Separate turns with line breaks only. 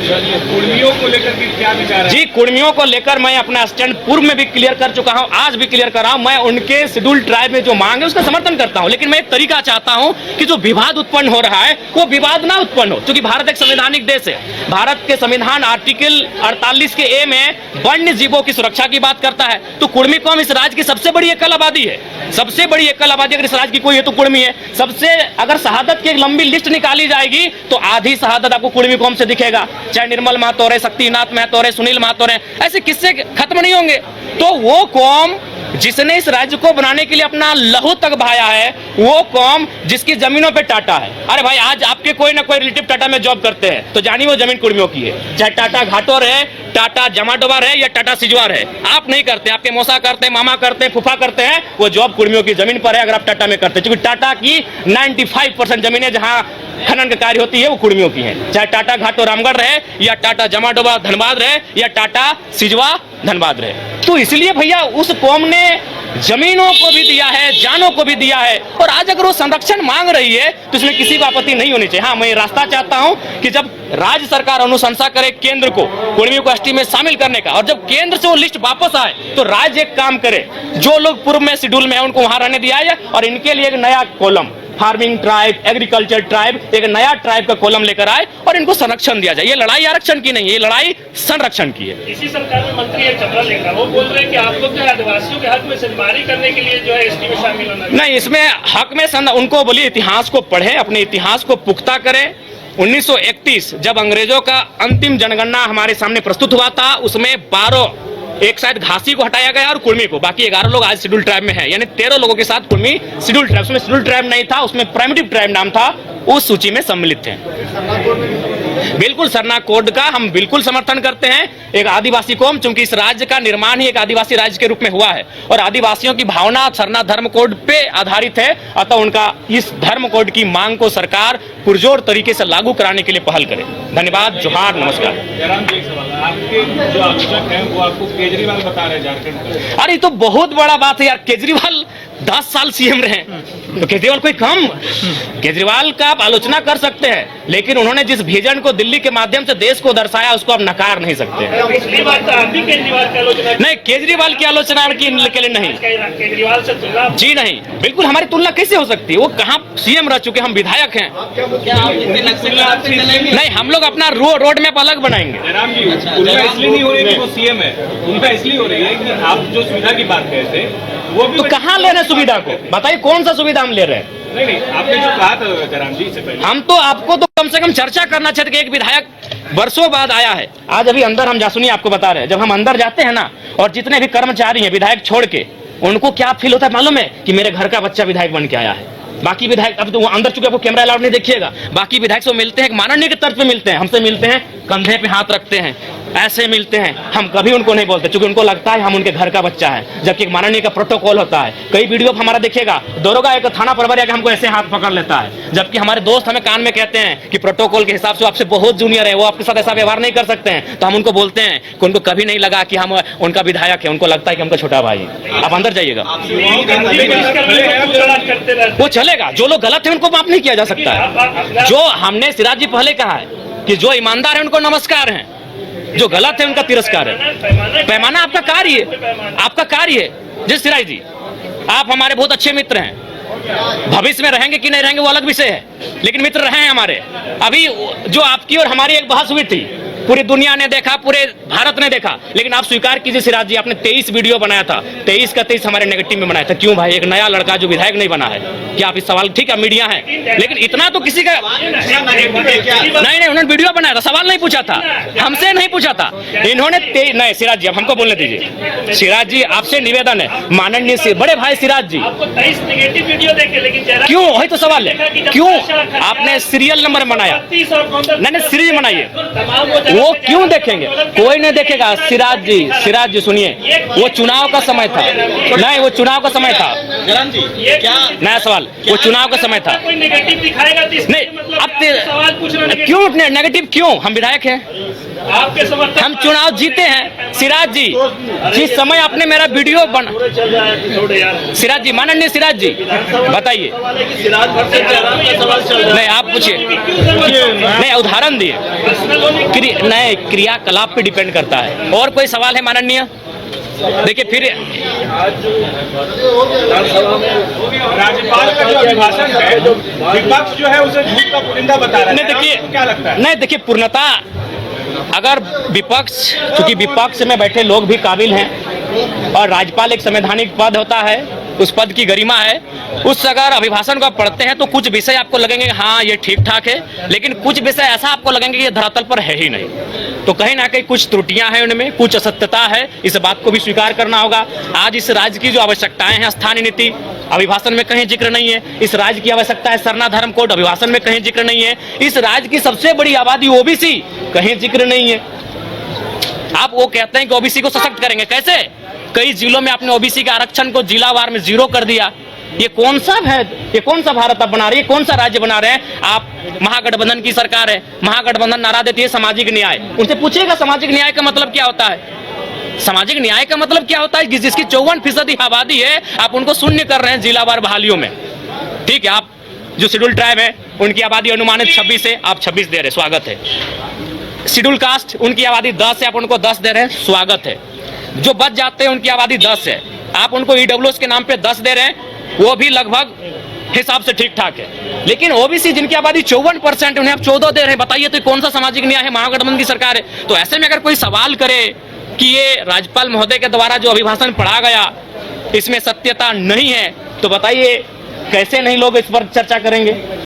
कुर्मियों को लेकर के क्या विचार है?
जी, कुर्मियों को लेकर मैं अपना स्टैंड पूर्व में भी क्लियर कर चुका हूं, आज भी क्लियर कर रहा हूं। मैं उनके शेड्यूल ट्राइब में जो मांग है उसका समर्थन करता हूं, लेकिन मैं एक तरीका चाहता हूं कि जो विवाद उत्पन्न हो रहा है वो विवाद ना उत्पन्न हो, क्योंकि भारत एक संवैधानिक देश है। भारत के संविधान आर्टिकल 48 के ए में वन्य जीवों की सुरक्षा की बात करता है। तो कुर्मी कौम इस राज्य की सबसे बड़ी एकल आबादी है, सबसे बड़ी एकल आबादी अगर इस राज्य की कोई है तो कुर्मी है। सबसे अगर शहादत की एक लंबी लिस्ट निकाली जाएगी तो आधी शहादत आपको कुर्मी कौम से दिखेगा, चाहे निर्मल महतो रहे, शक्तिनाथ महतो रहे, सुनील महतो रहे, ऐसे किस्से खत्म नहीं होंगे। तो वो कौम जिसने इस राज्य को बनाने के लिए अपना लहू तक बहाया है, वो कौम जिसकी जमीनों पे टाटा है। अरे भाई, आज आपके कोई ना कोई रिलेटिव टाटा में जॉब करते हैं तो जानिए वो जमीन कुर्मियों की है, चाहे टाटा घाटोर है, टाटा जमाडोबार है या टाटा सिजवार है। आप नहीं करते, आपके मौसा करते हैं, मामा करते हैं, फूफा करते हैं, वो जॉब कुर्मियों की जमीन पर है अगर आप टाटा में करते हैं, क्योंकि टाटा की 95% जमीनें जहां खनन का कार्य होती है वो कुर्मियों की है, चाहे टाटा घाटो रामगढ़ रहे या टाटा जमाडोबा धनबाद रहे या टाटा सिजवा धनबाद रहे। तो इसलिए भैया उस कौम ने जमीनों को भी दिया है, जानों को भी दिया है, और आज अगर वो संरक्षण मांग रही है तो इसमें किसी को आपत्ति नहीं होनी चाहिए। हाँ, मैं रास्ता चाहता हूं कि जब राज्य सरकार अनुशंसा करे केंद्र को कुर्मियों को एसटी में शामिल करने का, और जब केंद्र से वो लिस्ट वापस आए तो राज्य एक काम करे, जो लोग पूर्व में शेड्यूल में है उनको वहां रहने दिया जाए और इनके लिए एक नया column, farming tribe, agriculture tribe, एक नया ट्राइब का कॉलम लेकर आए और इनको संरक्षण दिया जाए। ये लड़ाई आरक्षण की नहीं है, ये लड़ाई संरक्षण की है।
इसी सरकार में मंत्री है चपरा लेकर, वो बोल रहे हैं कि आप लोग जो है आदिवासियों के हक में संगवारी करने के लिए जो है एसटी में शामिल होना
नहीं, इसमें हक में उनको बोलिए इतिहास को पढ़े, अपने इतिहास को पुख्ता करें। 1931 जब अंग्रेजों का अंतिम जनगणना हमारे सामने प्रस्तुत हुआ था, उसमें 12 एक शायद घासी को हटाया गया और कुर्मी को, बाकी 11 लोग आज शेड्यूल ट्राइब में हैं, यानी 13 लोगों के साथ कुर्मी शेड्यूल ट्राइब, उसमें शेड्यूल ट्राइब नहीं था, उसमें प्राइमिटिव ट्राइब नाम था, उस सूची में सम्मिलित थे। बिल्कुल, सरना कोड का हम बिल्कुल समर्थन करते हैं। एक आदिवासी कौम, चूंकि इस राज्य का निर्माण ही एक आदिवासी राज्य के रूप में हुआ है और आदिवासियों की भावना सरना धर्म कोड पे आधारित है, अतः उनका इस धर्म कोड की मांग को सरकार पुरजोर तरीके से लागू कराने के लिए पहल करे। धन्यवाद, जोहार, नमस्कार।
जयराम जी, एक सवाल, आपके जो आलोचक हैं वो आपको केजरीवाल बता रहे हैं झारखंड।
अरे तो बहुत बड़ा बात है यार, केजरीवाल 10 साल सीएम रहे, तो केजरीवाल कोई कम? केजरीवाल का आप आलोचना कर सकते हैं, लेकिन उन्होंने जिस विजन को दिल्ली के माध्यम से देश को दर्शाया उसको आप नकार नहीं सकते।
पिछली बार तो आप भी केजरीवाल की आलोचना
नहीं, केजरीवाल की आलोचना के लिए नहीं,
केजरीवाल से तुलना
जी नहीं, बिल्कुल हमारी तुलना कैसे हो सकती है? वो कहाँ सीएम रह चुके, हम विधायक हैं। नहीं, हम लोग अपना रोड मैप अलग बनाएंगे।
जयराम जी, तुलना इसलिए नहीं हो रही कि वो सीएम है, तुलना इसलिए हो रही है कि आप जो सुविधा की बात कर रहे थे वो भी
तो कहाँ ले रहे हैं सुविधा को? बताइए कौन सा सुविधा हम ले रहे हैं?
नहीं, आपने जो कहा था जयराम जी से पहले,
हम तो आपको तो कम से कम चर्चा करना चाहते कि एक विधायक वर्षों बाद आया है। आज अभी अंदर हम सुनिए आपको बता रहे हैं, जब हम अंदर जाते हैं ना, और जितने भी कर्मचारी हैं विधायक छोड़ के, उनको क्या फील होता है मालूम है? कि मेरे घर का बच्चा विधायक बन के आया है। बाकी विधायक, अब तो वो अंदर चुके, आपको कैमरा अलाउड नहीं देखिएगा, बाकी विधायक से मिलते हैं माननीय के तर्ज पे मिलते हैं, हमसे मिलते हैं, कंधे पे हाथ रखते हैं, ऐसे मिलते हैं, हम कभी उनको नहीं बोलते, क्योंकि उनको लगता है हम उनके घर का बच्चा है, जबकि एक माननीय का प्रोटोकॉल होता है। कई वीडियो हमारा देखिएगा, दरोगा एक थाना प्रभारी आके हमको ऐसे हाथ पकड़ लेता है, जबकि हमारे दोस्त हमें कान में कहते हैं कि प्रोटोकॉल के हिसाब से आपसे बहुत जूनियर है, वो आपके साथ ऐसा व्यवहार नहीं कर सकते हैं। तो हम उनको बोलते हैं कि उनको कभी नहीं लगा कि हम उनका विधायक है, उनको लगता है कि हमका छोटा भाई है। आप अंदर जाइएगा, वो चलेगा। जो लोग गलत है उनको माफ नहीं किया जा सकता है। जो हमने सिराज जी पहले कहा है कि जो ईमानदार है उनको नमस्कार है, जो गलत है उनका तिरस्कार है। पैमाना आपका कार्य है, आपका कार्य है। जी सिराज जी, आप हमारे बहुत अच्छे मित्र हैं, भविष्य में रहेंगे कि नहीं रहेंगे वो अलग विषय है, लेकिन मित्र रहे हैं हमारे। अभी जो आपकी और हमारी एक बहस हुई थी, पूरी दुनिया ने देखा, पूरे भारत ने देखा, लेकिन आप स्वीकार कीजिए सिराज जी, आपने 23 वीडियो बनाया था, 23 का 23 हमारे नेगेटिव में बनाया था। क्यों भाई? एक नया लड़का जो विधायक नहीं बना है, क्या आप इस सवाल, ठीक है मीडिया है, लेकिन इतना तो किसी का नहीं, उन्होंने वीडियो बनाया था, सवाल नहीं पूछा था, हमसे नहीं पूछा था इन्होंने। नहीं सिराज जी, अब हमको बोलने दीजिए। सिराज जी, आपसे निवेदन है, माननीय से बड़े भाई सिराज जी, क्यों? वही तो सवाल है, क्यों आपने सीरियल नंबर बनाया? नहीं, सीरीज बनाइए, वो क्यों देखेंगे? कोई नहीं देखेगा। सिराज जी सुनिए, वो चुनाव का समय था, नहीं वो चुनाव का समय था। क्या नया सवाल? वो चुनाव का समय था, नहीं अब क्यों नेगेटिव क्यों? हम विधायक हैं,
आपके समर्थन,
हम चुनाव जीते हैं। सिराज जी, जिस समय आपने मेरा वीडियो बना, सिराज जी, माननीय सिराज जी बताइए, नहीं आप पूछिए, नहीं उदाहरण दिए, नए क्रियाकलाप पे डिपेंड करता है। और कोई सवाल है माननीय? देखिए फिर
राज्यपाल का जो अभिभाषण है, विपक्ष जो है उसे झूठ का पुलिंदा बता रहा है।
नहीं देखिए,
आपको क्या लगता है?
नहीं देखिए, पूर्णता अगर विपक्ष, क्योंकि विपक्ष में बैठे लोग भी काबिल हैं और राज्यपाल एक संवैधानिक पद होता है, उस पद की गरिमा है, उस अगर अभिभाषण को आप पढ़ते हैं तो कुछ विषय आपको लगेंगे हाँ ये ठीक ठाक है, लेकिन कुछ विषय ऐसा आपको लगेंगे कि ये धरातल पर है ही नहीं। तो कहीं ना कहीं कुछ त्रुटियां हैं उनमें, कुछ असत्यता है, इस बात को भी स्वीकार करना होगा। आज इस राज्य की जो आवश्यकताएं हैं, स्थानीय नीति अभिभाषण में कहीं जिक्र नहीं है। इस राज्य की आवश्यकता है सरना धर्म कोड, अभिभाषण में कहीं जिक्र नहीं है। इस राज्य की सबसे बड़ी आबादी ओबीसी, कहीं जिक्र नहीं है। आप वो कहते हैं कि ओबीसी को सशक्त करेंगे, कैसे? कई जिलों में आपने ओबीसी के आरक्षण को जिलावार में 0 कर दिया। ये कौन सा है? ये कौन सा भारत आप बना रहे हैं? कौन सा राज्य बना रहे हैं आप? महागठबंधन की सरकार है, महागठबंधन नारा देती है सामाजिक न्याय। उनसे पूछिएगा सामाजिक न्याय का मतलब क्या होता है? सामाजिक न्याय का मतलब क्या होता है? जिसकी 54% आबादी है, आप उनको शून्य कर रहे हैं जिलावार बहालियों में। ठीक है, आप जो शेड्यूल ट्राइब है उनकी आबादी अनुमानित 26 है, आप 26 दे रहे, स्वागत है। शेड्यूल कास्ट उनकी आबादी 10 है, आप उनको 10 दे रहे हैं, स्वागत है। जो बच जाते हैं उनकी आबादी 10 है, आप उनको ईडब्ल्यूएस के नाम पे 10 दे रहे हैं, वो भी लगभग हिसाब से ठीक ठाक है। लेकिन ओबीसी जिनकी आबादी 54%, उन्हें आप 14 दे रहे हैं। बताइए तो कौन सा सामाजिक न्याय है? महागठबंधन की सरकार है। तो ऐसे में अगर कोई सवाल करे कि ये राज्यपाल महोदय के द्वारा जो अभिभाषण पढ़ा गया इसमें सत्यता नहीं है, तो बताइए कैसे नहीं लोग इस पर चर्चा करेंगे?